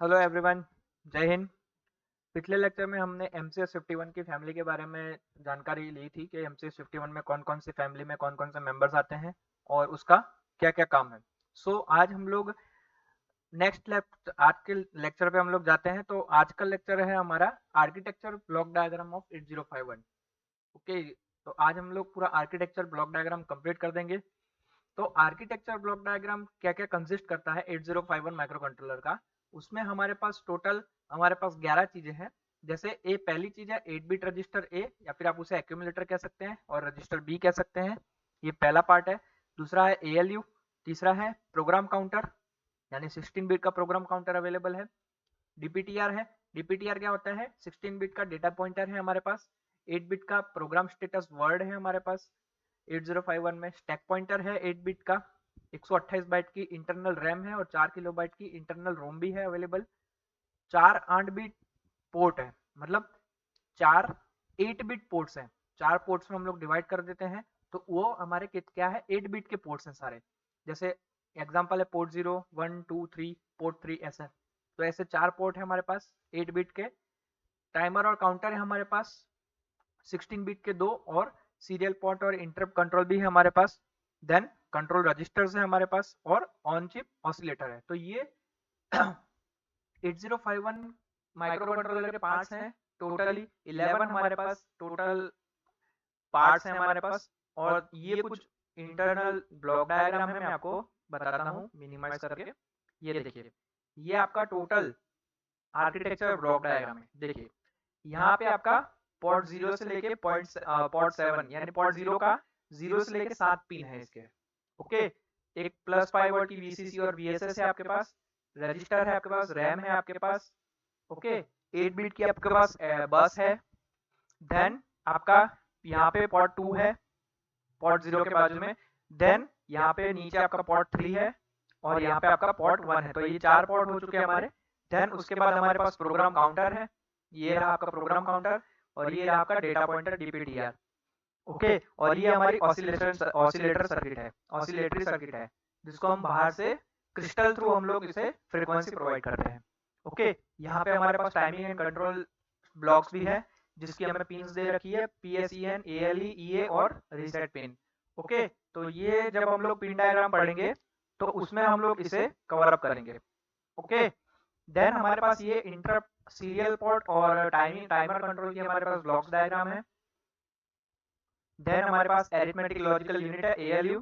Hello everyone, जय हिंद। पिछले lecture में हमने MCS 51 की फैमिली के बारे में जानकारी ली थी कि MCS 51 में कौन-कौन सी फैमिली में कौन-कौन से मेंबर्स आते हैं और उसका क्या-क्या काम है। आज हम लोग आज के लेक्चर पे हम लोग जाते हैं। तो आज का लेक्चर है हमारा architecture block diagram of 8051। Okay, तो आज हम लोग पूरा आर्किटेक्चर ब्लॉक डायग्राम कंप्लीट कर देंगे। तो आर्किटेक्चर ब्लॉक डायग्राम क्या क्या कंसिस्ट करता है 8051 माइक्रो कंट्रोलर का। उसमें हमारे पास 11 चीजें हैं। जैसे पहली चीज है 8 बिट रजिस्टर ए, या फिर आप उसे एक्यूमुलेटर कह सकते हैं और रजिस्टर बी कह सकते हैं। ये पहला पार्ट है। दूसरा है ALU। तीसरा है प्रोग्राम काउंटर, यानी 16 बिट का प्रोग्राम काउंटर अवेलेबल है। DPTR है। DPTR क्या होता है? 16 बिट का डेटा पॉइंटर है हमारे पास। 8 बिट का प्रोग्राम स्टेटस वर्ड है हमारे पास 8051 में। स्टैक पॉइंटर है 8 बिट का। 128 बाइट की इंटरनल रैम है और 4 किलोबाइट की इंटरनल रोम भी है अवेलेबल। 4 8 बिट पोर्ट है, मतलब 4 8 बिट पोर्ट्स हैं। 4 पोर्ट्स में हम लोग डिवाइड कर देते हैं, तो वो हमारे क्या है, 8 बिट के पोर्ट्स हैं सारे। जैसे एग्जांपल है पोर्ट 0 1 2 3, पोर्ट 3 ऐसे। तो ऐसे 4 पोर्ट है हमारे पास 8 बिट के। टाइमर और काउंटर है हमारे पास 16 बिट के 2, और सीरियल पोर्ट और इंटरप्ट कंट्रोल भी है हमारे पास। देन कंट्रोल रजिस्टर्स है हमारे पास और ऑन चिप ऑसिलेटर है। तो ये 8051 माइक्रो कंट्रोलर के पार्ट्स हैं। टोटली 11 हमारे पास टोटल पार्ट्स हैं हमारे पास। और ये कुछ इंटरनल ब्लॉक डायग्राम है, मैं आपको बताता हूँ मिनिमाइज करके। ये देखिए, ये आपका टोटल आर्किटेक्चर ब्लॉक डायग्राम है। देखिए यहाँ पे आपका पोर्ट 0 से लेके पोर्ट 7, यानी पोर्ट 0 का 0 से लेके 7 पिन है इसके। ओके, एक +5 वोल्ट की VCC और VSS है आपके पास। रजिस्टर है आपके पास, रैम है आपके पास। ओके, 8 बिट की आपके पास बस है। देन आपका यहाँ पे पोर्ट 2 है पोर्ट 0 के बाजू में। देन यहाँ पे नीचे आपका पोर्ट 3 है और यहाँ पे आपका पोर्ट 1 है। तो ये 4 पोर्ट हो चुके हैं हमारे। देन उसके बाद हमारे पास प्रोग्राम काउंटर है। ये रहा आपका प्रोग्राम काउंटर और ये रहा आपका डेटा पॉइंटर DPTR। ओके, और ये हमारी ऑसिलेटर सर्किट है, ऑसिलेटरी सर्किट है, जिसको हम बाहर से क्रिस्टल थ्रू हम लोग इसे फ्रीक्वेंसी प्रोवाइड करते हैं। ओके, यहाँ पे हमारे पास टाइमिंग एंड कंट्रोल ब्लॉक्स भी है, जिसकी हमें पिन्स दे रखी है PSEN, ALE, EA और रीसेट पिन। ओके, तो ये जब हम लोग पिन डायग्राम पढ़ेंगे तो उसमें हम लोग इसे कवर अप करेंगे। ओके, देन हमारे पास ये इंटरप्ट सीरियल पोर्ट और टाइमर कंट्रोल की हमारे पास ब्लॉक्स डायग्राम है। देन हमारे पास एरिथमेटिक लॉजिकल यूनिट है ALU,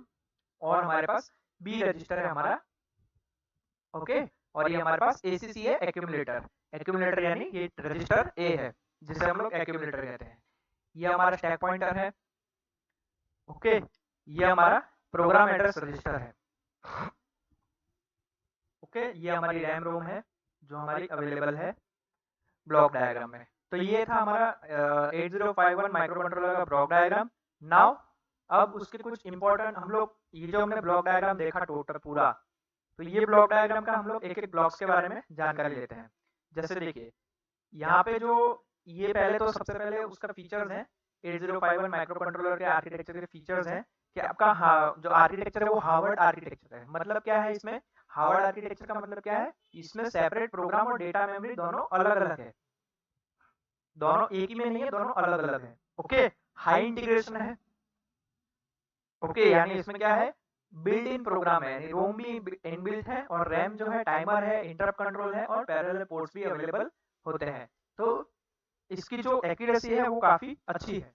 और हमारे पास B रजिस्टर है हमारा। ओके, और ये हमारे पास ACC है एक्यूमुलेटर। एक्यूमुलेटर यानी ये रजिस्टर A है, जिसे हम लोग एक्यूमुलेटर कहते हैं। ये हमारा स्टैक पॉइंटर है। ओके, ये हमारा प्रोग्राम एड्रेस रजिस्टर है। ओके, ये हमारी रैम रोम है जो हमारी अवेलेबल है ब्लॉक डायग्राम में। तो ये था हमारा 8051 माइक्रो कंट्रोलर का ब्लॉक डायग्राम। नाउ अब उसके कुछ इंपॉर्टेंट हम लोग, ये जो हमने ब्लॉक डायग्राम देखा टोटल पूरा, तो ये ब्लॉक डायग्राम का हम लोग एक एक ब्लॉक्स के बारे में जानकारी लेते हैं। जैसे देखिए यहाँ पे जो ये पहले तो सबसे पहले उसका फीचर्स है 8051 माइक्रो कंट्रोलर के आर्किटेक्चर के फीचर्स हैं कि आपका जो आर्किटेक्चर है वो हार्वर्ड आर्किटेक्चर है। मतलब क्या है इसमें? हार्वर्ड आर्किटेक्चर का मतलब क्या है? इसमें सेपरेट प्रोग्राम और डेटा मेमोरी दोनों अलग अलग है, दोनों एक ही में नहीं है, दोनों अलग अलग है। ओके, हाई इंटीग्रेशन है। ओके, यानी इसमें क्या है, बिल्ट इन प्रोग्राम है, यानी रोम भी इनबिल्ट है और रैम जो है, टाइमर है, इंटरप्ट कंट्रोल है और पैरेलल पोर्ट्स भी अवेलेबल होते हैं। तो इसकी जो एक्यूरेसी है वो काफी अच्छी है।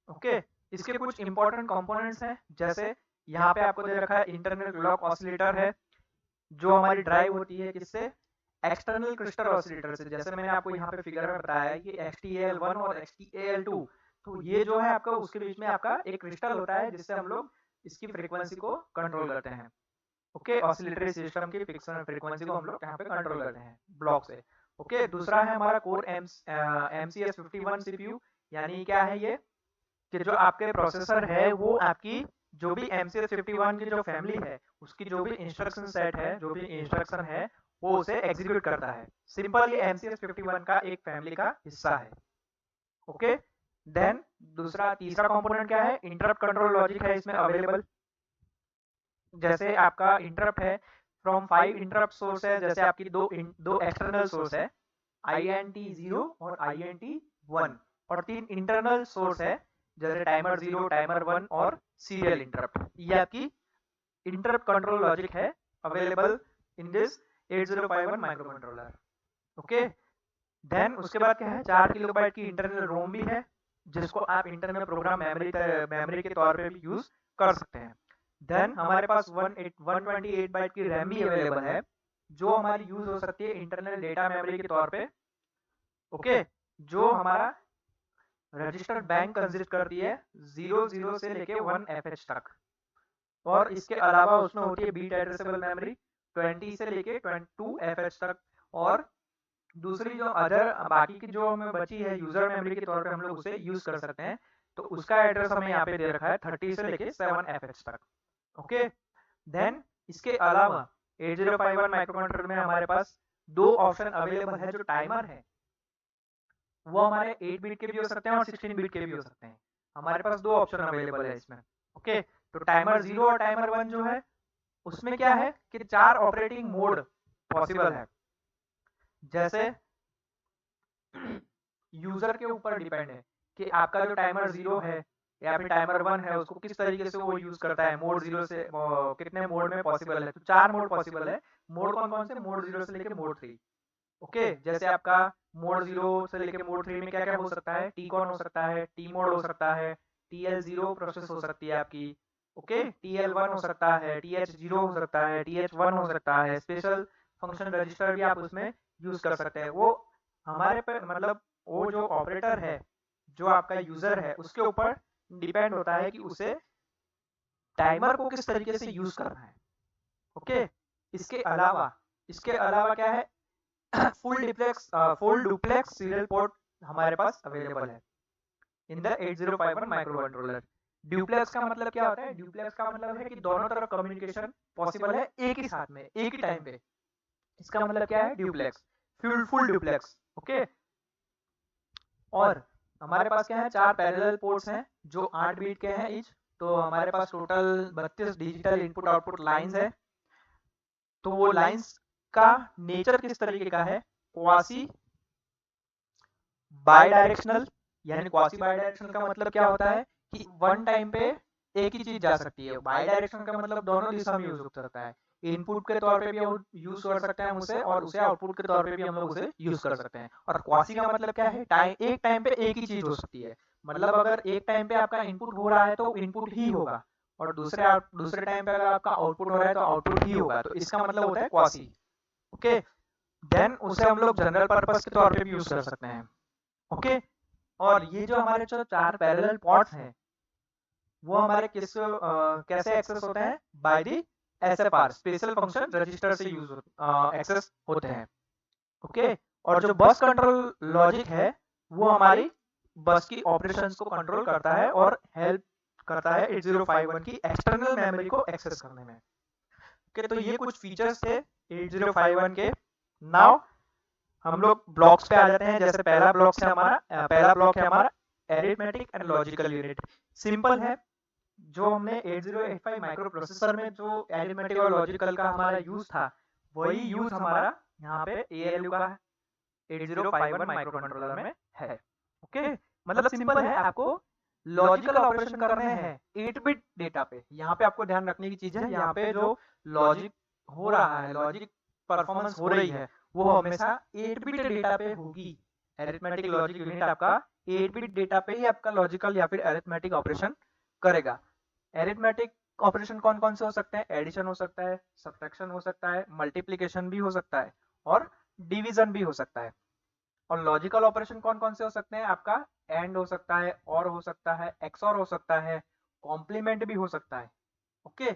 ओके, इसके कुछ इंपॉर्टेंट कंपोनेंट्स हैं, जैसे यहाँ पे आपको दे रखा है इंटरनल क्लॉक ऑसिलेटर है, जो हमारी ड्राइव होती है किससे? एक्सटर्नल क्रिस्टल ऑसिलेटर से। जैसे मैंने आपको यहाँ पे फिगर में बताया है कि XTAL1 और XTAL2, तो ये जो है आपका उसके बीच में आपका एक क्रिस्टल होता है जिससे हम लोग इसकी फ्रीक्वेंसी को कंट्रोल करते हैं। ओके, ऑसिलेटरी सिस्टम की फिक्सन फ्रीक्वेंसी को हम लोग यहाँ पे कंट्रोल करते हैं ब्लॉक से। ओके, दूसरा है हमारा कोर MCS 51 CPU। यानी क्या है ये, कि जो आपके प्रोसेसर है वो आपकी जो भी MCS 51 की जो फैमिली है उसकी जो भी इंस्ट्रक्शन सेट है, जो भी इंस्ट्रक्शन है वो उसे एग्जीक्यूट करता है। सिंपल ये MCS 51 का एक फैमिली का हिस्सा है। ओके, देन तीसरा कंपोनेंट क्या है? इंटरप्ट कंट्रोल लॉजिक है इसमें अवेलेबल। जैसे आपका इंटरप्ट है, फ्रॉम 5 इंटरप्ट सोर्स है, जैसे आपकी दो एक्सटर्नल सोर्स है INT0 और INT1, और 3 इंटरनल सोर्स है जैसे टाइमर 0, टाइमर 1 और सीरियल इंटरप्ट। ये आपकी इंटरप्ट कंट्रोल लॉजिक है available in this 8051 microcontroller. Okay, then उसके बाद क्या है, 4 किलोबाइट की इंटरनल रोम भी है जिसको आप इंटरनल प्रोग्राम मेमोरी के तौर पे भी यूज कर सकते हैं। देन हमारे पास 128 बाइट की रैम भी अवेलेबल है जो हमारी यूज हो सकती है इंटरनल डेटा मेमोरी के तौर पे। ओके, जो हमारा रजिस्टर्ड बैंक कंसिस्ट करती है 00 से लेके 1FH तक, और इसके अलावा उसमें होती है बीट एड्रेसेबल मेमोरी 20 से लेके 22FH तक, और दूसरी जो अदर बाकी की जो हमें बची है यूजर मेमोरी के तौर पे हम लोग उसे यूज कर सकते हैं, तो उसका एड्रेस हमें यहाँ पे दे रखा है 30 से लेके 7FH तक। ओके, देन इसके अलावा 8051 माइक्रोकंट्रोलर में हमारे पास 2 ऑप्शन अवेलेबल है। जो टाइमर है वो हमारे 8 बिट के भी हो सकते हैं और 16 बिट के भी हो सकते हैं। हमारे पास 2 ऑप्शन अवेलेबल है इसमें। ओके, तो टाइमर 0 और टाइमर 1 जो है उसमें क्या है कि 4 ऑपरेटिंग मोड पॉसिबल है, जैसे यूजर के ऊपर डिपेंड है कि आपका जो टाइमर 0 है या फिर टाइमर 1 है उसको किस तरीके से वो यूज करता है, मोड 0 से कितने मोड में पॉसिबल है। तो 4 मोड पॉसिबल है। मोड कौन कौन से, मोड 0 से लेके मोड 3। ओके, जैसे आपका मोड 0 से लेके मोड 3 में क्या क्या हो सकता है, टी कॉन हो सकता है, टी मोड हो सकता है, TL0 प्रोसेस हो सकती है आपकी। ओके, TL1 हो सकता है, TH0 हो सकता है, TH1 हो सकता है, स्पेशल फंक्शन रजिस्टर भी आप उसमें यूज कर सकते हैं। वो हमारे पे मतलब वो जो ऑपरेटर है जो आपका यूजर है उसके ऊपर डिपेंड होता है कि उसे टाइमर को किस तरीके से यूज करना है। ओके, इसके अलावा क्या है फुल डुप्लेक्स सीरियल पोर्ट हमारे पास अवेलेबल है in the 8051 microcontroller. Duplex का मतलब क्या होता है, ड्यूप्लेक्स का मतलब है कि दोनों तरफ कम्युनिकेशन पॉसिबल है एक ही साथ में एक ही टाइम पे। इसका मतलब क्या है ड्यूप्लेक्स, फुल डुप्लेक्स। ओके, और हमारे पास क्या है 4 पैरेलल पोर्ट्स हैं जो 8 बीट के हैं ईच। तो हमारे पास total 32 digital input output lines है। तो वो लाइंस का नेचर किस तरीके का है, क्वासी बाई डायरेक्शनल, यानी क्वासी बाई डायरेक्शनल का मतलब क्या होता है कि वन टाइम पे एक ही चीज जा सकती है। बाई डायरेक्शनल का मतलब दोनों दिशा में यूज हो सकता है। इनपुट के तौर पे भी यूज कर सकते हैं हम उसे, और उसे आउटपुट के तौर पे भी हम लोग उसे यूज कर सकते हैं। और क्वासी का मतलब क्या है, एक टाइम पे एक ही चीज हो सकती है। मतलब अगर एक टाइम पे आपका इनपुट हो रहा है तो इनपुट ही होगा, और दूसरे टाइम पे अगर आपका आउटपुट हो रहा है तो आउटपुट ही होगा। तो इसका मतलब होता है क्वासी। ओके, देन उसे हम लोग जनरल पर्पस के तौर पे भी यूज कर सकते हैं। ओके, और ये जो हमारे जो 4 पैरेलल पोर्ट्स हैं वो हमारे कैसे एक्सेस होते हैं, by the SFR special function register से यूज एक्सेस होते हैं। ओके, और जो बस कंट्रोल लॉजिक है वो हमारी बस की ऑपरेशंस को कंट्रोल करता है और हेल्प करता है 8051 की एक्सटर्नल मेमोरी को एक्सेस करने में। ओके, तो ये कुछ फीचर्स थे 8051 के। नाउ हम लोग ब्लॉक्स पे आ जाते हैं। जैसे पहला ब्लॉक है हमारा arithmetic and logical unit. Simple है, जो हमने 8085 माइक्रो प्रोसेसर में जो एरिथमेटिक और लॉजिकल का हमारा यूज था वही यूज हमारा यहाँ पे ALU का 8051 माइक्रो कंट्रोलर में है। ओके, मतलब सिंपल है, आपको लॉजिकल ऑपरेशन करने हैं 8 बिट डेटा पे। यहाँ पे आपको ध्यान रखने की चीज है, यहाँ पे जो लॉजिक हो रहा है, लॉजिक परफॉर्मेंस हो रही है वो हमेशा 8 बिट डेटा पे होगी। अरिथमेटिक लॉजिक यूनिट आपका 8 बिट डेटा पे ही आपका लॉजिकल या फिर अरिथमेटिक ऑपरेशन करेगा। अरिथमेटिक ऑपरेशन कौन कौन से हो सकते हैं, एडिशन हो सकता है, सब्ट्रैक्शन हो सकता है, मल्टीप्लिकेशन भी हो सकता है, और डिवीजन भी हो सकता है। और लॉजिकल ऑपरेशन कौन कौन से हो सकते हैं, आपका एंड हो सकता है, और हो सकता है, एक्सऑर हो सकता है, कॉम्प्लीमेंट भी हो सकता है। ओके,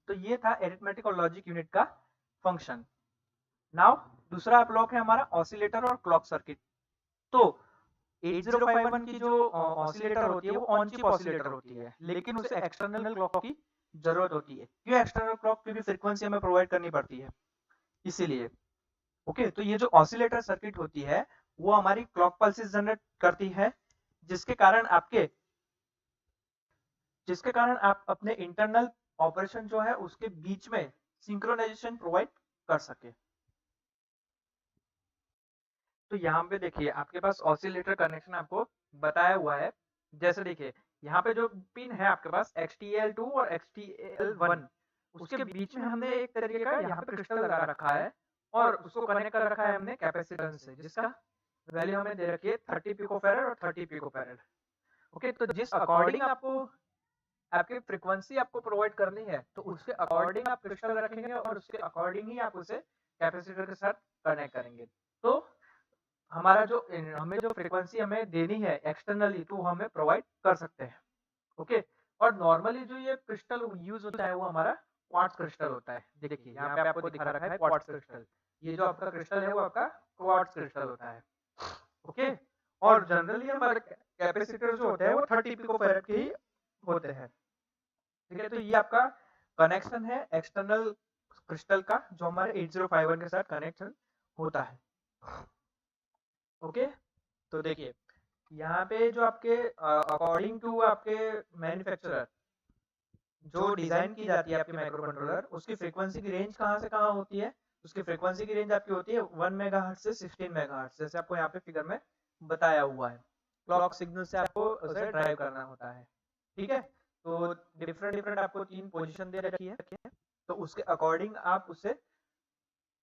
तो ये था अरिथमेटिक और लॉजिक यूनिट का फंक्शन। नाउ दूसरा ब्लॉक है हमारा ऑसिलेटर और क्लॉक सर्किट। तो 8051 की जो ऑसिलेटर होती है वो ऑन चिप ऑसिलेटर होती है, लेकिन उसे एक्सटर्नल क्लॉक की जरूरत होती है। क्यों एक्सटर्नल क्लॉक, क्योंकि फ्रीक्वेंसी हमें प्रोवाइड करनी पड़ती है इसीलिए। ओके, तो ये जो ऑसिलेटर सर्किट होती है वो हमारी क्लॉक पल्सेस जनरेट करती है, जिसके कारण आप अपने इंटरनल ऑपरेशन जो है उसके बीच में सिंक्रोनाइजेशन प्रोवाइड कर सके। तो यहाँ पे देखिए आपके पास ऑसिलेटर कनेक्शन आपको बताया हुआ है। जैसे देखिए यहाँ पे जो पिन है आपके पास XTAL2 और XTAL1, उसके बीच में हमने एक तरीके का यहाँ पे क्रिस्टल लगा रखा है और उसको कनेक्ट कर रखा है हमने कैपेसिटेंस से, जिसका वैल्यू हमें दे रखी है 30 पिकोफैरड और 30 पिकोफैरड। ओके, तो जिस अकॉर्डिंग आपको आपकी फ्रीक्वेंसी आपको प्रोवाइड करनी है तो उसके अकॉर्डिंग आप क्रिस्टल रखेंगे और उसके अकॉर्डिंग ही आप उसे कैपेसिटर के साथ कनेक्ट करेंगे। तो हमारा जो हमें जो फ्रीक्वेंसी हमें देनी है एक्सटर्नली तो हमें प्रोवाइड कर सकते हैं। ओके, और नॉर्मली जो ये क्रिस्टल यूज होता है वो हमारा क्वार्ट्ज क्रिस्टल होता है। देखिए यहाँ पे आपको दिखा रखा है क्वार्ट्ज क्रिस्टल, ये जो आपका क्रिस्टल है वो आपका क्वार्ट्ज क्रिस्टल होता है। ओके, और जनरली हमारे कैपेसिटर जो होते हैं वो 30 पिकोफैरड के ही होते हैं। ठीक है, तो ये आपका कनेक्शन है एक्सटर्नल क्रिस्टल का जो हमारे 8051 के साथ कनेक्शन होता है। ओके, तो देखिए यहाँ पे जो आपके अकॉर्डिंग टू आपके मैन्युफैक्चरर जो डिजाइन की जाती है आपके माइक्रो कंट्रोलर, उसकी फ्रीक्वेंसी की रेंज कहाँ से कहाँ होती है? उसकी फ्रीक्वेंसी की रेंज आपकी होती है 1 मेगाहर्ट्ज से 16 मेगाहर्ट्ज, जैसे आपको यहाँ पे फिगर में बताया हुआ है। क्लॉक सिग्नल से आपको उसे ड्राइव करना होता है। ठीक है, तो डिफरेंट डिफरेंट आपको 3 पोजीशन दे रखी है, तो उसके अकॉर्डिंग आप उसे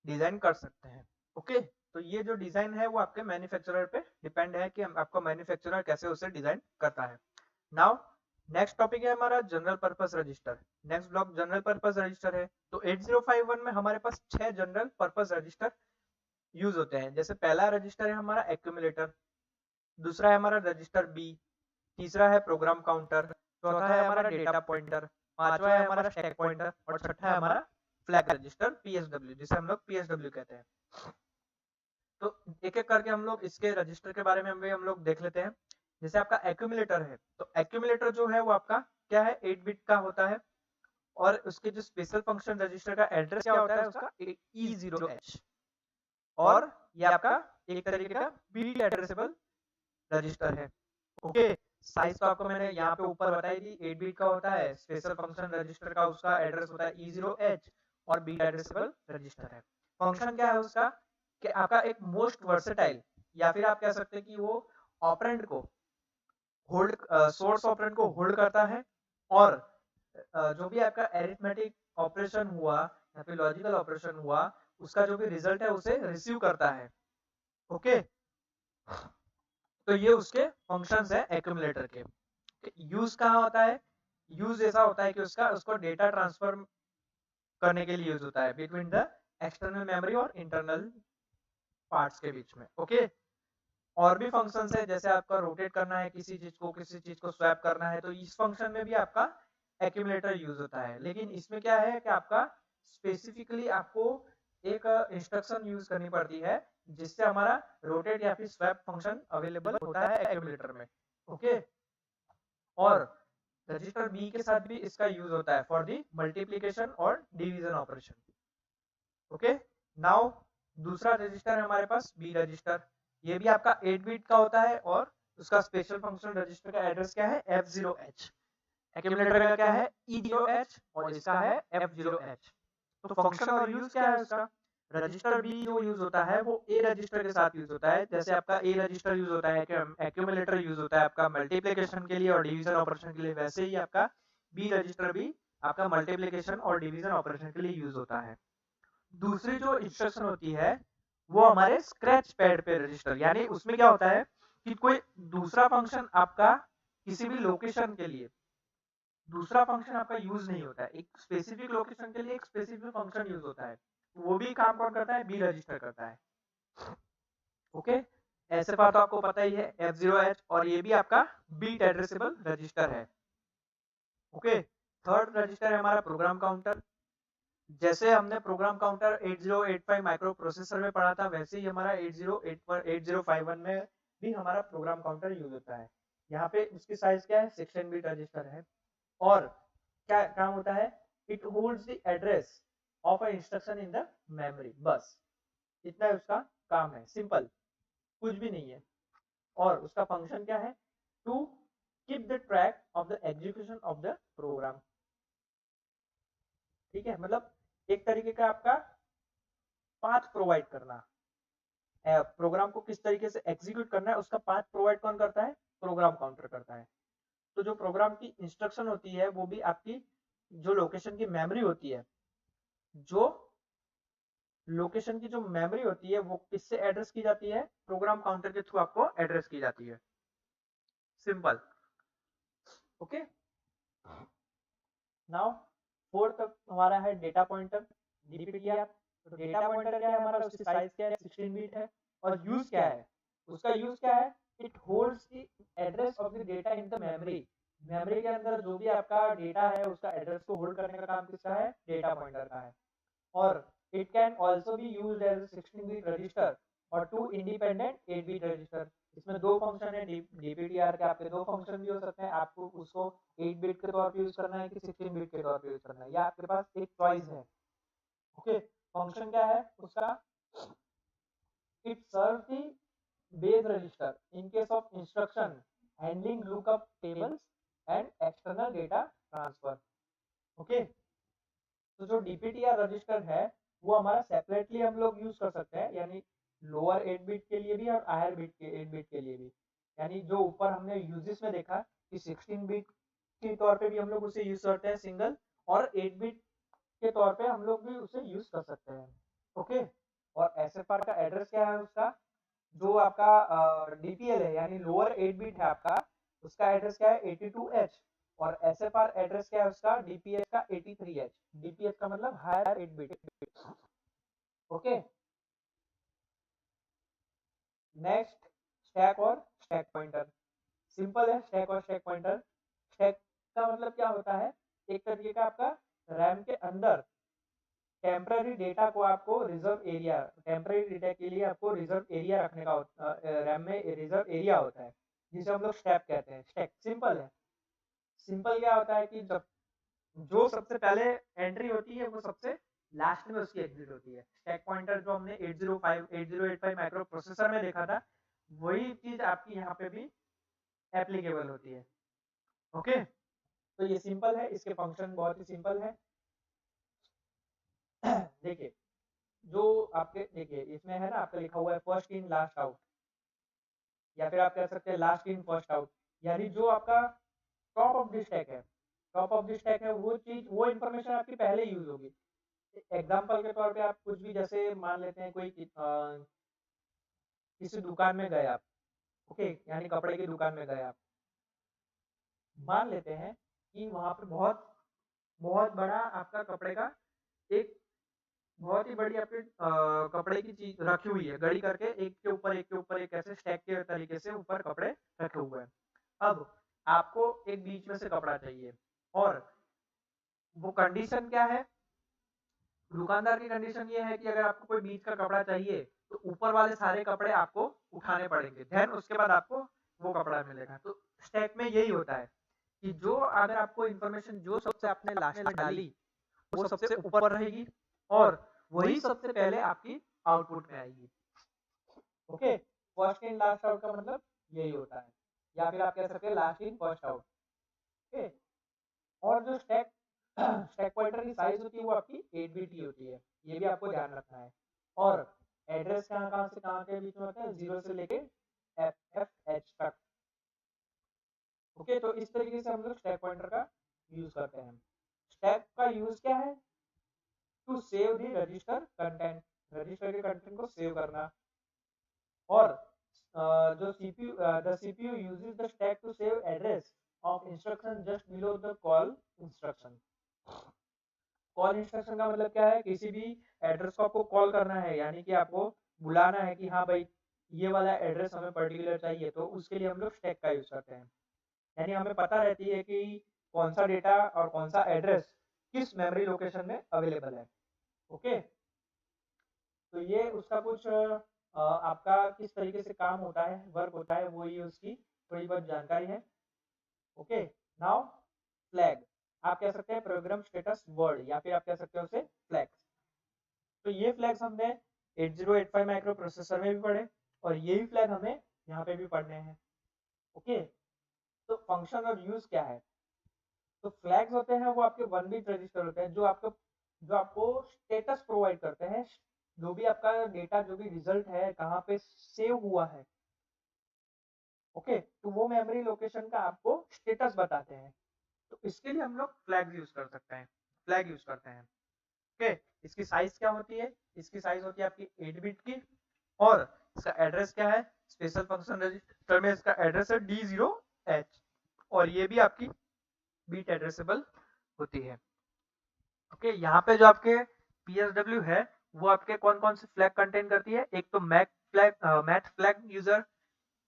डिजाइन कर सकते हैं। ओके, तो ये जो डिजाइन है वो आपके मैन्युफैक्चरर पे डिपेंड है कि आपका मैन्युफैक्चरर कैसे उसे डिजाइन करता है। नाउ नेक्स्ट टॉपिक है हमारा general purpose register. Next block general purpose register है। तो 8051 में हमारे पास 6 जनरल पर्पस रजिस्टर यूज होते हैं। जैसे पहला रजिस्टर है हमारा एक्यूमुलेटर, दूसरा है हमारा रजिस्टर बी, तीसरा है प्रोग्राम काउंटर, चौथा है हमारा डेटा पॉइंटर, पांचवा है हमारा स्टैक पॉइंटर और छठा है हमारा फ्लैग रजिस्टर PSW, जिसे हम लोग PSW कहते हैं। तो एक एक करके हम लोग इसके रजिस्टर के बारे में हम लोग देख लेते हैं। जैसे आपका एक्यूमुलेटर है, तो एक्यूमुलेटर जो है वो आपका क्या है, 8 बिट का होता है और उसके जो स्पेशल फंक्शन रजिस्टर का एड्रेस क्या होता है उसका E0H, और ये आपका एक तरीके का बीट एड्रेसेबल रजिस्टर है। ओके, साइज तो आपको मैंने यहाँ पे ऊपर बताई थी, 8 बिट का होता है। स्पेशल फंक्शन रजिस्टर का उसका एड्रेस होता है E0H और बीट एड्रेसेबल रजिस्टर है। फंक्शन क्या है उसका कि आपका एक मोस्ट वर्सेटाइल, या फिर आप कह सकते हैं कि वो ऑपरेंड को होल्ड, सोर्स ऑपरेंड को होल्ड करता है और जो भी आपका एरिथमेटिक ऑपरेशन हुआ या फिर लॉजिकल ऑपरेशन हुआ उसका जो भी रिजल्ट है उसे रिसीव करता है। ओके, तो ये उसके फंक्शंस है एक्यूमुलेटर के। यूज कहाँ होता है? यूज ऐसा होता है कि उसको डेटा ट्रांसफर करने के लिए यूज होता है बिटवीन द एक्सटर्नल मेमोरी और इंटरनल पार्ट्स के बीच में। ओके, और भी फंक्शंस है, जैसे आपका रोटेट करना है किसी चीज को स्वैप करना है, तो इस फंक्शन में भी आपका एक्यूमुलेटर यूज होता है। लेकिन इसमें क्या है कि आपका स्पेसिफिकली आपको एक इंस्ट्रक्शन यूज करनी पड़ती है जिससे हमारा रोटेट या फिर स्वैप फंक्शन अवेलेबल होता है एक्यूमुलेटर में। ओके, और रजिस्टर बी के साथ भी इसका यूज होता है फॉर दी मल्टीप्लीकेशन और डिवीजन ऑपरेशन। ओके, नाउ दूसरा रजिस्टर है हमारे पास बी रजिस्टर। ये भी आपका 8 बिट का होता है और उसका स्पेशल फंक्शन रजिस्टर का एड्रेस क्या है F0H। एक्यूमुलेटर का क्या है E0H और इसका है F0H। तो फंक्शन और यूज क्या है उसका? रजिस्टर बी जो यूज होता है वो ए रजिस्टर के साथ यूज होता है। जैसे आपका ए रजिस्टर यूज होता है, एक्यूमुलेटर यूज होता है आपका मल्टीप्लिकेशन के लिए और डिवीजन ऑपरेशन के लिए, वैसे ही आपका बी रजिस्टर भी आपका मल्टीप्लिकेशन और डिवीजन ऑपरेशन के लिए यूज होता है। दूसरी जो इंस्ट्रक्शन होती है वो हमारे स्क्रैच पैड पे रजिस्टर, यानी उसमें क्या होता है कि कोई दूसरा फंक्शन आपका किसी भी लोकेशन के लिए दूसरा फंक्शन आपका यूज नहीं होता है, एक स्पेसिफिक लोकेशन के लिए एक स्पेसिफिक फंक्शन यूज होता है, वो भी काम कौन करता है? बी रजिस्टर करता है। ओके, ऐसे बात तो आपको पता ही है F0H, और ये भी आपका बीट एड्रेसेबल रजिस्टर है। ओके, थर्ड रजिस्टर है हमारा प्रोग्राम काउंटर। जैसे हमने प्रोग्राम काउंटर 8085 माइक्रो प्रोसेसर में पढ़ा था, वैसे ही हमारा 8051 में भी हमारा प्रोग्राम काउंटर यूज होता है। यहाँ पे उसकी साइज क्या है? 16 बिट रजिस्टर है और क्या काम होता है? It holds the address of a instruction in the memory, बस इतना उसका काम है, सिंपल, कुछ भी नहीं है। और उसका फंक्शन क्या है? To keep the track of the execution of the program. ठीक है, मतलब एक तरीके का आपका पाथ प्रोवाइड करना, प्रोग्राम को किस तरीके से एग्जीक्यूट करना है उसका पाथ प्रोवाइड कौन करता है, प्रोग्राम काउंटर करता है। तो जो प्रोग्राम की इंस्ट्रक्शन होती है वो भी आपकी जो लोकेशन की मेमोरी होती है, जो लोकेशन की जो मेमोरी होती है वो किससे एड्रेस की जाती है, प्रोग्राम काउंटर के थ्रू आपको एड्रेस की जाती है। सिंपल। ओके, नाउ फोर्थ हमारा है डेटा पॉइंटर, डीपीटीआर। तो डेटा पॉइंटर क्या है हमारा, उसकी साइज क्या है, 16 बिट है। और यूज क्या है उसका, यूज क्या है, it holds the address of the data in the memory. Memory के अंदर जो भी आपका डेटा है उसका एड्रेस को होल्ड करने का काम किसका है, डेटा पॉइंटर का है। और it can also be use as 16 bit register और टू इंडिपेंडेंट 8 बिट रजिस्टर। इसमें दो फंक्शन है डीपीटीआर के, आपके दो फंक्शन भी हो सकते हैं, आपको उसको 8 बिट के तौर पे यूज करना है कि 16 बिट के तौर पे यूज करना है, या आपके पास एक चॉइस है। ओके, फंक्शन क्या है उसका, it serve the base register in case of instruction handling lookup tables and external data transfer. Okay, तो जो डीपीटीआर रजिस्टर है वो हमारा सेपरेटली हम लोग यूज कर सकते हैं, यानी लोअर 8 बिट के लिए भी और हायर बिट के 8 बिट के लिए भी। यानी जो ऊपर हमने यूजेस में देखा कि 16 बिट के तौर पे भी हम लोग उसे यूज करते हैं सिंगल, और 8 बिट के तौर पे हम लोग भी उसे यूज कर सकते हैं। ओके, और एसएफआर का एड्रेस क्या है उसका, जो आपका डीपीएल है यानी लोअर 8 बिट है आपका, उसका एड्रेस क्या है 82H। और एसएफआर एड्रेस क्या है उसका, डीपीएच का 83H। डीपीएच का मतलब higher 8 bit. Okay, next stack और स्टैक पॉइंटर। सिंपल है स्टैक और स्टैक पॉइंटर। स्टैक का मतलब क्या होता है, एक तरीके का आपका रैम के अंदर टेम्पररी डेटा को आपको रिजर्व एरिया, टेम्पररी डेटा के लिए आपको रिजर्व एरिया रखने का रैम में रिजर्व एरिया होता है जिसे हम लोग स्टैक कहते हैं। स्टैक सिंपल है। सिंपल क्या होता है कि जब जो सबसे पहले एंट्री होती है वो सबसे लास्ट में उसकी एग्जिट होती है। स्टैक पॉइंटर जो हमने 805 8085 माइक्रो प्रोसेसर में देखा था, वही चीज आपकी यहाँ पे भी एप्लीकेबल होती है। ओके, तो ये सिंपल है, इसके फंक्शन बहुत ही सिंपल है। देखिए, जो आपके देखिए इसमें है ना, आपका लिखा हुआ है फर्स्ट इन लास्ट आउट, या फिर आप कह सकते हैं लास्ट इन फर्स्ट आउट। यानी जो आपका टॉप ऑफ द स्टैक है, टॉप ऑफ द स्टैक है वो चीज, वो इन्फॉर्मेशन आपकी पहले यूज होगी। एग्जाम्पल के तौर पे आप कुछ भी, जैसे मान लेते हैं कोई किसी दुकान में गए आप, ओके, यानी कपड़े की दुकान में गए आप, मान लेते हैं कि वहां पे बहुत बहुत बड़ा आपका कपड़े का एक बहुत ही बड़ी आपके कपड़े की चीज रखी हुई है, गड़ी करके एक के ऊपर एक के ऊपर एक ऐसे स्टैक के तरीके से ऊपर कपड़े रखे हुए हैं। अब आपको एक बीच में से कपड़ा चाहिए, और वो कंडीशन क्या है, दुकानदार की कंडीशन ये है कि अगर आपको कोई बीच का कपड़ा चाहिए तो ऊपर वाले सारे कपड़े आपको उठाने पड़ेंगे, देन उसके बाद आपको वो कपड़ा मिलेगा। तो स्टैक में यही होता है कि जो अगर आपको इन्फॉर्मेशन जो सबसे आपने लास्ट में डाली वो सबसे ऊपर रहेगी, और वही सबसे पहले आपकी आउटपुट में आएगी। Okay, first in last out का मतलब यही होता है, या फिर आप कह सकते हैं last in first out. Okay, और जो स्टैक स्टैक पॉइंटर की साइज होती है वो आपकी 8 बिट ही होती है, ये भी आपको ध्यान रखना है। और एड्रेस कहाँ कहाँ से कहाँ के बीच में होता है, 0 से लेके FFH तक। ओके, तो इस तरीके से हम लोग स्टैक पॉइंटर का यूज करते हैं। स्टैक का यूज क्या है, to save the register content, register के कंटेंट को सेव करना। और जो CPU the CPU uses the stack to save address of instruction just below the call instruction. Call instruction का मतलब क्या है, किसी भी एड्रेस को आपको कॉल करना है, यानी कि आपको बुलाना है कि हाँ भाई ये वाला एड्रेस हमें पर्टिकुलर चाहिए, तो उसके लिए हम लोग स्टैक का यूज करते हैं। यानी हमें पता रहती है कि कौन सा डेटा और कौन सा एड्रेस किस मेमोरी लोकेशन में अवेलेबल है। ओके, तो ये उसका कुछ आपका किस तरीके से काम होता है, वर्क होता है, वो ये उसकी थोड़ी बहुत जानकारी है। ओके, नाउ फ्लैग, आप कह सकते हैं प्रोग्राम स्टेटस वर्ड, या फिर आप कह सकते हैं उसे फ्लैग्स। तो ये फ्लैग्स हमने 8085 माइक्रो प्रोसेसर में भी पढ़े, और यही फ्लैग हमें यहाँ पे भी पढ़ने हैं। ओके, तो फंक्शन और यूज क्या है, तो फ्लैग्स होते हैं वो आपके 1 बिट रजिस्टर होते हैं, जो आपको जो आपको स्टेटस प्रोवाइड करते हैं, जो भी आपका डेटा, जो भी रिजल्ट है कहाँ पे सेव हुआ है, ओके, तो वो मेमोरी लोकेशन का आपको स्टेटस बताते हैं। तो इसके लिए हम लोग फ्लैग यूज कर सकते हैं, फ्लैग यूज करते हैं। ओके, इसकी साइज क्या होती है? इसकी साइज होती है आपकी 8 बिट की, और इसका एड्रेस क्या है? स्पेशल फंक्शन रजिस्टर में इसका एड्रेस है D0H, और ये भी आपकी बीट एड्रेसेबल होती है। ओके, यहाँ पे जो आपके PSW है वो आपके कौन कौन से फ्लैग कंटेन करती है? एक तो मैथ फ्लैग यूजर,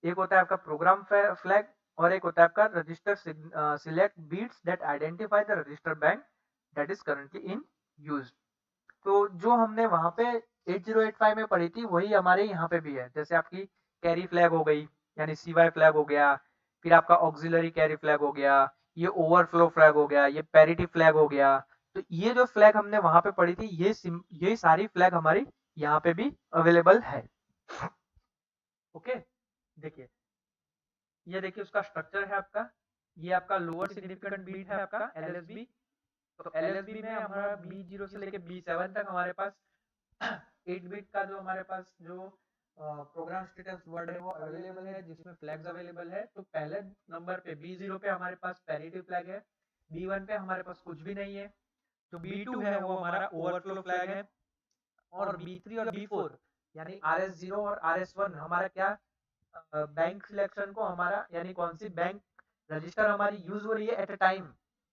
एक होता है आपका प्रोग्राम फ्लैग, और एक होता है आपका register select bits that identify the register bank that is currently in use. तो जो हमने वहां पे 8085 में पढ़ी थी वही हमारे यहाँ पे भी है। जैसे आपकी कैरी फ्लैग हो गई, यानी CY फ्लैग हो गया, फिर आपका ऑक्सिलरी कैरी फ्लैग हो गया, ये ओवरफ्लो फ्लैग हो गया, ये पैरिटी फ्लैग हो गया। तो ये जो फ्लैग हमने वहां पे पढ़ी थी, ये सारी फ्लैग हमारी यहाँ पे भी अवेलेबल है। ओके, देखिए, ये देखिए उसका स्ट्रक्चर है आपका, ये आपका लोअर सिग्निफिकेंट बीट है आपका LSB। तो LSB में हमारा B0 से लेके B7 तक हमारे पास 8 बिट का जो हमारे पास जो प्रोग्राम स्टेटस वर्ड है वो अवेलेबल है, जिसमें फ्लैग्स अवेलेबल है। तो पहले नंबर पे B0 पे हमारे पास पैरिटी फ्लैग है, B1 पे हमारे पास कुछ भी नहीं है, जो B2 है वो हमारा ओवरफ्लो फ्लैग है, और B3 और B4 यानी RS0 और RS1 हमारा क्या, बैंक सिलेक्शन को हमारा, यानी कौन सी बैंक रजिस्टर हमारी यूज हो रही है एट अ टाइम,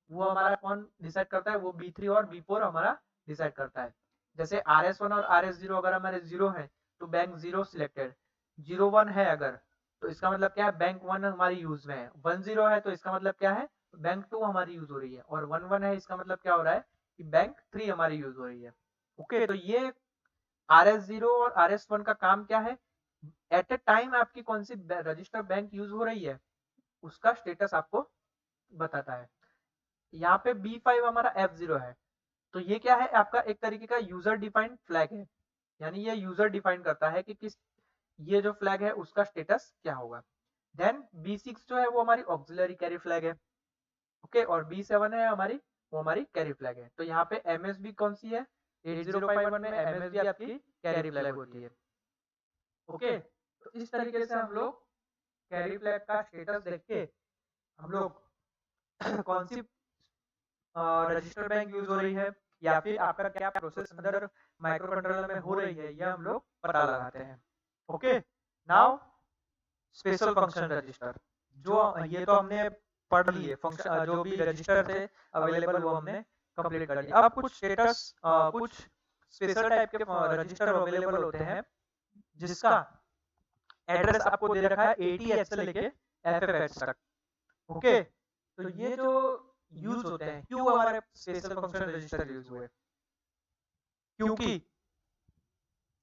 वो हमारा कौन डिसाइड करता है? वो B3 और B4 हमारा डिसाइड करता है। जैसे RS1 और RS0 अगर हमारे जीरो है तो बैंक जीरो सिलेक्टेड, 01 है अगर, तो इसका मतलब क्या है? बैंक 1 हमारी यूज में है। 10 है तो इसका मतलब क्या है? बैंक 2 हमारी यूज हो रही है, और 11 है इसका मतलब क्या हो रहा है कि बैंक 3 हमारी यूज हो रही है। ओके, तो ये RS0 और RS1 का काम क्या है? एट ए टाइम आपकी कौन सी रजिस्टर बैंक यूज हो रही है उसका स्टेटस आपको बताता है। यहाँ पे B5 हमारा F0 है, तो ये क्या है? आपका एक तरीके का यूजर डिफाइंड फ्लैग है, यानी ये यूजर डिफाइन करता है कि किस, ये जो फ्लैग है उसका स्टेटस क्या होगा। देन B6 जो है वो हमारी ऑक्सिलरी कैरी फ्लैग है, ओके, और B7 है हमारी, वो हमारी कैरी फ्लैग है। तो यहाँ पे MSB कौन सी है? 8051 में MSB आपकी कैरी फ्लैग होती है। ओके, तो इस तरीके से हम लोग कैरी फ्लैग का स्टेटस देख के हम लोग कौन सी रजिस्टर बैंक यूज हो रही है, या फिर आपका क्या प्रोसेस अंदर माइक्रो कंट्रोलर में हो रही है, यह हम लोग पता लगाते हैं। Okay, now special function register, जो ये तो हमने पढ़ लिए फंक्शन, जो भी रजिस्टर थे अवेलेबल वो हमने कंप्लीट कर लिया। अब कुछ स्टेटस, कुछ स्पेशल टाइप के रजिस्टर अवेलेबल होते हैं जिसका एड्रेस आपको दे रखा है 80H से लेके FFH तक। ओके, तो ये जो यूज होते हैं, क्यों हमारे स्पेशल फंक्शन रजिस्टर यूज हुए? क्योंकि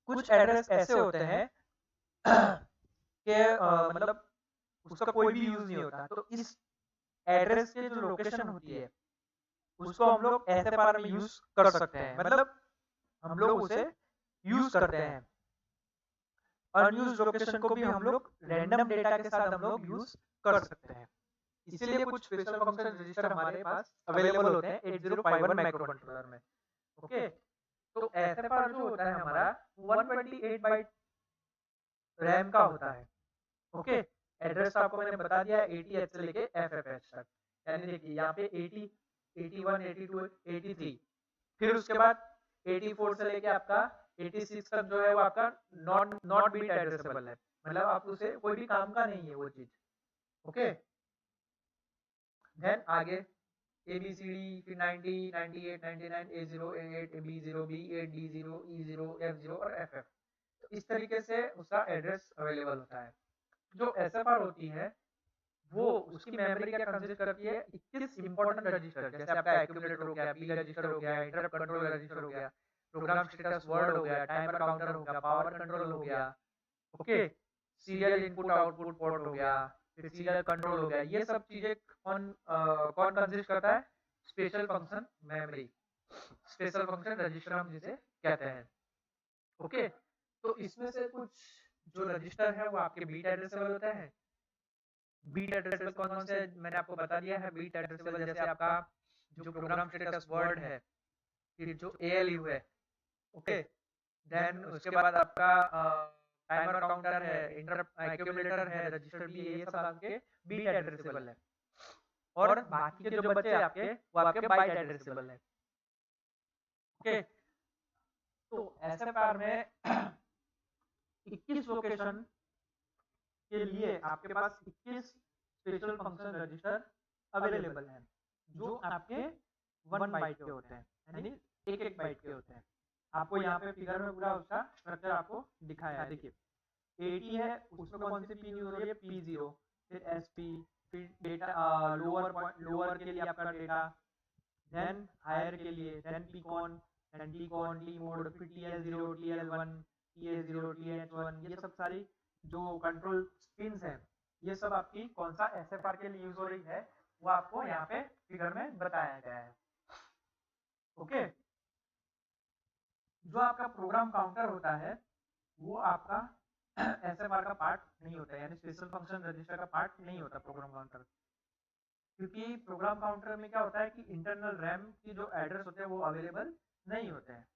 कुछ एड्रेस ऐसे होते हैं कि मतलब उसका कोई भी यूज नहीं होता, तो इस एड्रेस की जो लोकेशन होती है उसको हम लोग ऐसे पार में यूज कर सकते हैं, मतलब हम लोग उसे यूज करते हैं। अनयूज लोकेशन को भी हम लोग रैंडम डेटा के साथ हम लोग यूज कर सकते हैं। इसीलिए कुछ स्पेशल फंक्शन रजिस्टर हमारे पास अवेलेबल होते हैं 8051 माइक्रो कंट्रोलर में। ओके, तो ऐसे पर जो होता है हमारा 128 बाइट रैम का होता है। ओके, एड्रेस तो आपको मैंने बता दिया है 80H से लेके FFH तक, यानी देखिए यहाँ पे 80, 81, 82, 83, फिर उसके बाद 84 से लेके आपका 86 तक जो है वो आपका नॉट नॉट बीट एड्रेसेबल है, मतलब आप उसे कोई भी काम का नहीं है वो चीज। ओके, देन आगे ABCD, फिर 90, 98, 99, A0, A8, B0, B8, D0, E0, F0 और FF। तो इस तरीके से उसका एड्रेस अवेलेबल होता है। जो SFR होती है वो उसकी मेमोरी क्या कंसिस्ट करती है? 21 इंपॉर्टेंट रजिस्टर, जैसे आपका एक्यूमुलेटर हो गया, बी रजिस्टर हो गया, इंटरप्ट कंट्रोल रजिस्टर हो गया, प्रोग्राम स्टेटस वर्ड हो गया, टाइमर काउंटर हो गया, पावर कंट्रोल हो गया, okay, serial input output port हो गया, फिर सीरियल कंट्रोल हो गया। ये सब चीजें कौन कंसिस्ट करता है? Special function memory, special function register हम जिसे कहते हैं। ओके, तो इसमें से कुछ जो रजिस्टर है वो आपके बीट एड्रेसेबल होते हैं। बीट एड्रेसेबल कौन कौन से मैंने आपको बता दिया है। बीट एड्रेसेबल जैसे आपका जो प्रोग्राम स्टेटस वर्ड है ये जो ALU है, ओके। देन उसके बाद आपका टाइमर काउंटर है, इंटरप्ट एक्यूमुलेटर है, रजिस्टर भी है, ये सब आपके बीट एड्रेसेबल है। और बाकी के जो बचे आपके वो आपके बाइट एड्रेसेबल है, ओके। तो SFR में 21 लोकेशन के लिए आपके पास 21 स्पेशल फंक्शन रजिस्टर अवेलेबल हैं, जो आपके 1 बाइट के होते हैं, यानी एक बाइट के होते हैं। आपको यहाँ पे फिगर में पूरा उसका स्ट्रक्चर आपको दिखाया है, देखिए 80 है, उसमें कौन सी पिन यूज हो रही है, P0, फिर SP, फिर डेटा लोअर के लिए आपका डेटा, देन हायर के लिए, then PCON, then TCON, T mode, फिर TL0, TL1, TH0, TH1, ये सब सारी जो कंट्रोल पिन्स हैं, ये सब आपकी कौन सा SFR के लिए यूज हो रही है, वो आपको यहाँ पे फिगर में बताया गया है, ओके। जो आपका प्रोग्राम काउंटर होता है वो आपका SFR का पार्ट नहीं होता है, यानी स्पेशल फंक्शन रजिस्टर का पार्ट नहीं होता प्रोग्राम काउंटर, क्योंकि प्रोग्राम काउंटर में क्या होता है कि इंटरनल रैम की जो एड्रेस होते हैं वो अवेलेबल नहीं होते हैं,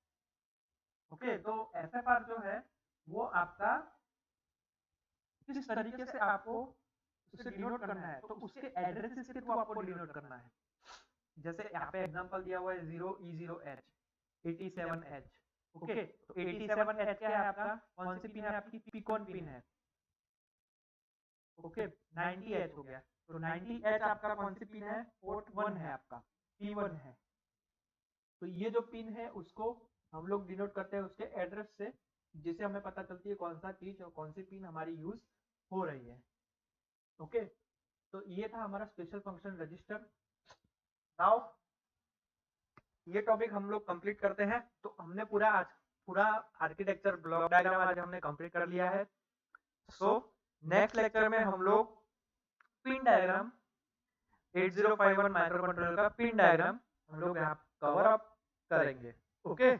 ओके। तो SFR जो है वो आपका किस तरीके से आपको उसे डिनोट करना है, तो उसके एड्रेसेस के थ्रू आपको डिनोट करना है। जैसे यहाँ पे एग्जांपल दिया हुआ है 0E0H, 87H, ओके। तो 87H क्या है आपका, कौन सी पिन है आपकी, PCON पिन है, ओके। 90H हो गया, तो 90H आपका कौन सी पिन है, पोर्ट 1 है आपका, P1 है। तो ये जो पिन है उसको हम लोग डिनोट करते हैं उसके एड्रेस से, जिससे हमें पता चलती है कौन सा चीज और कौन सी पिन हमारी यूज हो रही है, ओके। तो ये था हमारा स्पेशल फंक्शन रजिस्टर। नाउ ये टॉपिक हम लोग कंप्लीट करते हैं। तो हमने पूरा आर्किटेक्चर ब्लॉक डायग्राम आज हमने कंप्लीट कर लिया है। सो नेक्स्ट लेक्चर में हम लोग पिन डायग्राम 8051 माइक्रोकंट्रोलर का पिन डायग्राम हम लोग यहाँ कवर अप करेंगे, ओके।